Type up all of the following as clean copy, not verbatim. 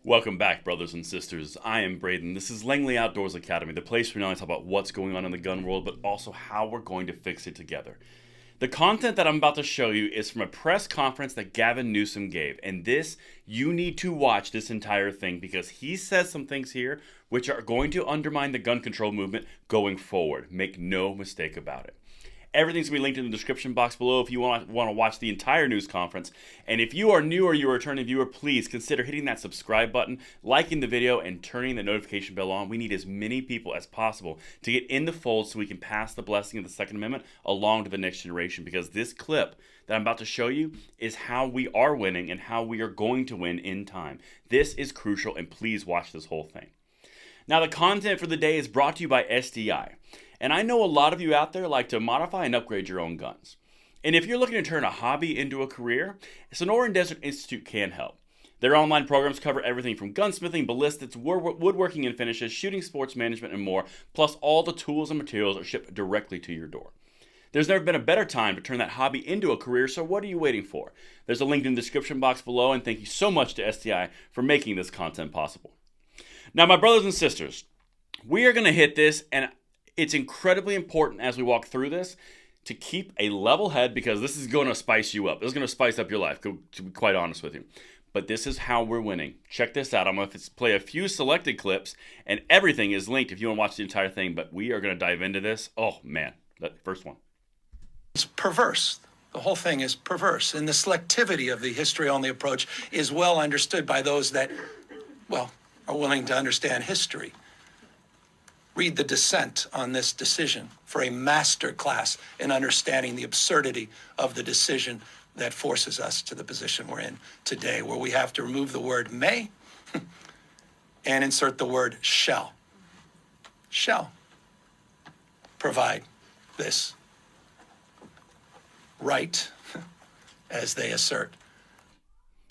Welcome back, brothers and sisters. I am Braden. This is Langley Outdoors Academy, the place where we not only talk about what's going on in the gun world, but also how we're going to fix it together. The content that I'm about to show you is from a press conference that Gavin Newsom gave, and you need to watch this entire thing because he says some things here which are going to undermine the gun control movement going forward. Make no mistake about it. Everything's going to be linked in the description box below if you want to watch the entire news conference. And if you are new or you're a returning viewer, please consider hitting that subscribe button, liking the video, and turning the notification bell on. We need as many people as possible to get in the fold so we can pass the blessing of the Second Amendment along to the next generation. Because this clip that I'm about to show you is how we are winning and how we are going to win in time. This is crucial, and please watch this whole thing. Now, the content for the day is brought to you by SDI. And I know a lot of you out there like to modify and upgrade your own guns. And if you're looking to turn a hobby into a career, Sonoran Desert Institute can help. Their online programs cover everything from gunsmithing, ballistics, woodworking and finishes, shooting, sports management, and more. Plus, all the tools and materials are shipped directly to your door. There's never been a better time to turn that hobby into a career, so what are you waiting for? There's a link in the description box below, and thank you so much to SDI for making this content possible. Now, my brothers and sisters, we are going to hit this, and it's incredibly important as we walk through this to keep a level head because this is going to spice you up. This is going to spice up your life, to be quite honest with you. But this is how we're winning. Check this out. I'm going to play a few selected clips, and everything is linked if you want to watch the entire thing. But we are going to dive into this. Oh, man. That first one. It's perverse. The whole thing is perverse. And the selectivity of the history-only approach is well understood by those that, well, are willing to understand history. Read the dissent on this decision for a master class in understanding the absurdity of the decision that forces us to the position we're in today, where we have to remove the word may and insert the word shall. Shall provide this right as they assert.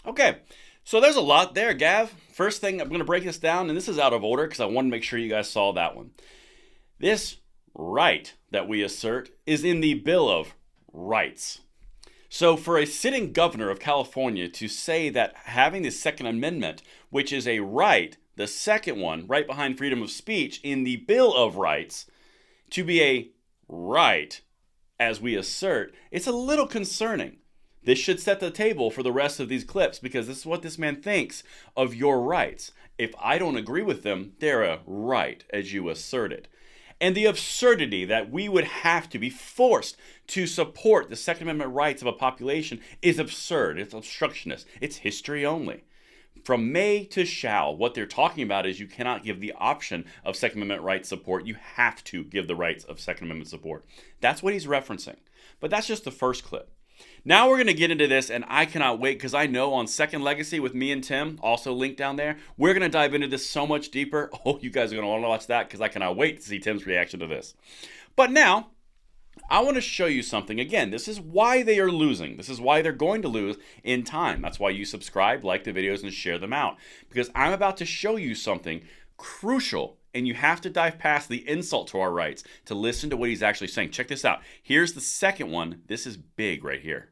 Okay, so there's a lot there, Gav. First thing, I'm going to break this down, and this is out of order because I want to make sure you guys saw that one. This right that we assert is in the Bill of Rights. So for a sitting governor of California to say that having the Second Amendment, which is a right, the second one, right behind freedom of speech in the Bill of Rights, to be a right, as we assert, it's a little concerning. This should set the table for the rest of these clips because this is what this man thinks of your rights. If I don't agree with them, they're a right, as you asserted. And the absurdity that we would have to be forced to support the Second Amendment rights of a population is absurd. It's obstructionist. It's history only. From may to shall, what they're talking about is you cannot give the option of Second Amendment rights support. You have to give the rights of Second Amendment support. That's what he's referencing. But that's just the first clip. Now we're going to get into this, and I cannot wait because I know on Second Legacy with me and Tim, also linked down there, we're going to dive into this so much deeper. Oh, you guys are going to want to watch that because I cannot wait to see Tim's reaction to this. But now, I want to show you something. Again, this is why they are losing. This is why they're going to lose in time. That's why you subscribe, like the videos, and share them out. Because I'm about to show you something crucial, and you have to dive past the insult to our rights to listen to what he's actually saying. Check this out. Here's the second one. This is big right here.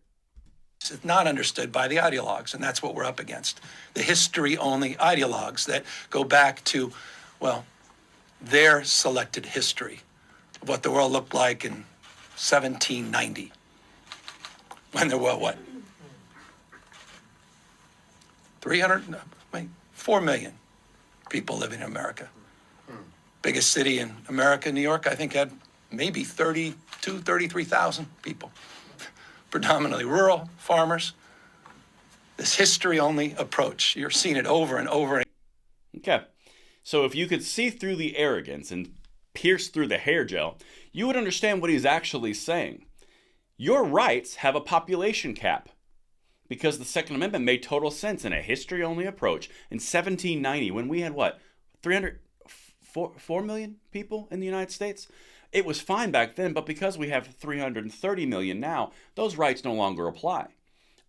It's not understood by the ideologues, and that's what we're up against. The history-only ideologues that go back to, well, their selected history of what the world looked like in 1790, when there were, what, 4 million people living in America. Biggest city in America, New York, I think had maybe 33,000 people. Predominantly rural, farmers. This history-only approach, you're seeing it over and over. Okay, so if you could see through the arrogance and pierce through the hair gel, you would understand what he's actually saying. Your rights have a population cap because the Second Amendment made total sense in a history-only approach in 1790 when we had, what, 4 million people in the United States? It was fine back then, but because we have 330 million now, those rights no longer apply.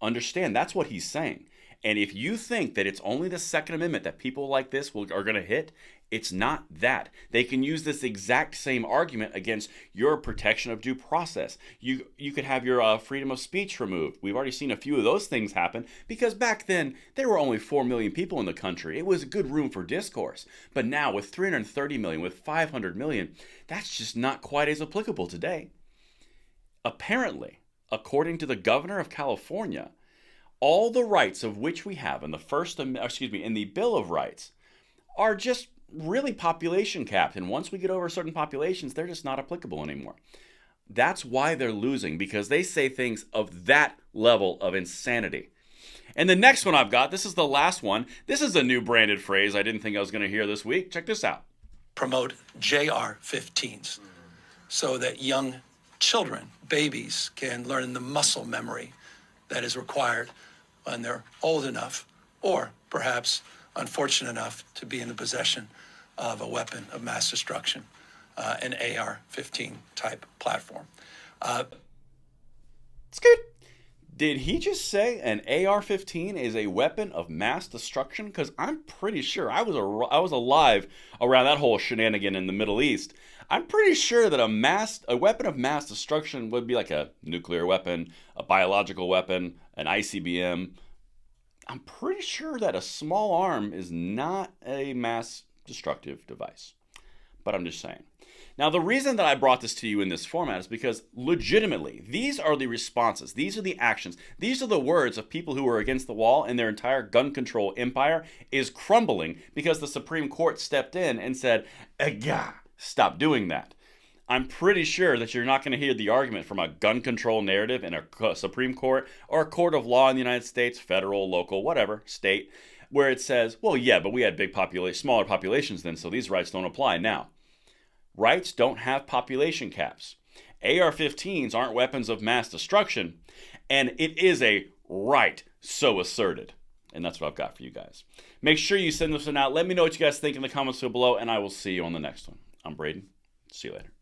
Understand, that's what he's saying. And if you think that it's only the Second Amendment that people like this are going to hit, it's not that. They can use this exact same argument against your protection of due process. You could have your freedom of speech removed. We've already seen a few of those things happen because back then there were only 4 million people in the country. It was a good room for discourse. But now with 330 million, with 500 million, that's just not quite as applicable today. Apparently, according to the governor of California, all the rights of which we have in the Bill of Rights are just really population capped, and once we get over certain populations, they're just not applicable anymore. That's why they're losing, because they say things of that level of insanity. And the next one I've got, this is the last one. This is a new branded phrase I didn't think I was going to hear this week. Check this out. Promote JR-15s so that young children, babies, can learn the muscle memory that is required when they're old enough, or perhaps unfortunate enough to be in the possession of a weapon of mass destruction, an AR-15 type platform. It's good. Did he just say an AR-15 is a weapon of mass destruction? Because I'm pretty sure I was alive around that whole shenanigan in the Middle East. I'm pretty sure that a weapon of mass destruction would be like a nuclear weapon, a biological weapon, an ICBM. I'm pretty sure that a small arm is not a mass destructive device. But I'm just saying. Now, the reason that I brought this to you in this format is because legitimately, these are the responses. These are the actions. These are the words of people who are against the wall, and their entire gun control empire is crumbling because the Supreme Court stepped in and said, stop doing that. I'm pretty sure that you're not going to hear the argument from a gun control narrative in a Supreme Court or a court of law in the United States, federal, local, whatever, state, where it says, well, yeah, but we had smaller populations then, so these rights don't apply now. Rights don't have population caps. AR-15s aren't weapons of mass destruction, and it is a right so asserted. And that's what I've got for you guys. Make sure you send this one out. Let me know what you guys think in the comments below, and I will see you on the next one. I'm Braden. See you later.